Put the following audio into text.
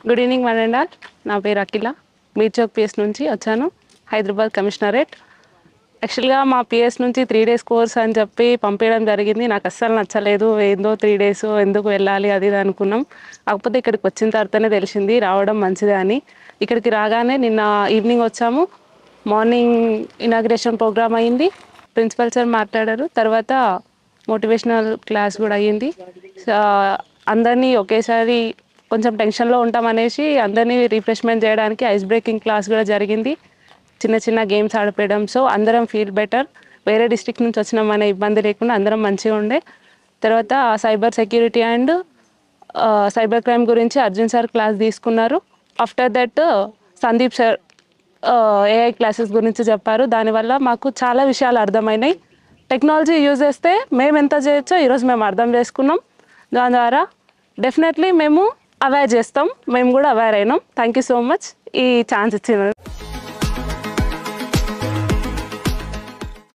Good evening one and all. నా పేరు అఖిల. Mir Chowk PS నుంచి వచ్చాను, హైదరాబాద్ కమిషనరేట్. యాక్చువల్గా మా పిఎస్ నుంచి 3 days కోర్స్ అని చెప్పి పంపించడం జరిగింది. నాకు అస్సలు నచ్చలేదు. ఏందో 3 days ఎందుకు వెళ్ళాలి అది ఇది అనుకున్నాం. కాకపోతే ఇక్కడికి వచ్చిన తర్వాతనే తెలిసింది రావడం మంచిదే అని. ఇక్కడికి రాగానే నిన్న ఈవినింగ్ వచ్చాము. మార్నింగ్ ఇనాగ్రేషన్ ప్రోగ్రామ్ అయ్యింది, ప్రిన్సిపల్ సార్ మాట్లాడారు. తర్వాత మోటివేషనల్ క్లాస్ కూడా అయ్యింది. అందరినీ ఒకేసారి కొంచెం టెన్షన్లో ఉంటామనేసి అందరినీ రిఫ్రెష్మెంట్ చేయడానికి ఐస్ బ్రేకింగ్ క్లాస్ కూడా జరిగింది. చిన్న చిన్న గేమ్స్ ఆడిపోయడం. సో అందరం ఫీల్ బెటర్. వేరే డిస్ట్రిక్ట్ నుంచి వచ్చినామనే ఇబ్బంది లేకుండా అందరం మంచిగా ఉండే. తర్వాత cyber security and cyber crime గురించి అర్జున్ సార్ క్లాస్ తీసుకున్నారు. After that Sandeep sir AI classes గురించి చెప్పారు. దానివల్ల మాకు చాలా విషయాలు అర్థమైనాయి. టెక్నాలజీ యూజ్ చేస్తే మేము ఎంత చేయొచ్చో ఈరోజు మేము అర్థం చేసుకున్నాం. దాని ద్వారా డెఫినెట్లీ మేము అవేర్ చేస్తాం. మేము కూడా అవేర్ అయినాం. థ్యాంక్ యూ సో మచ్ ఈ ఛాన్స్ ఇచ్చినారు.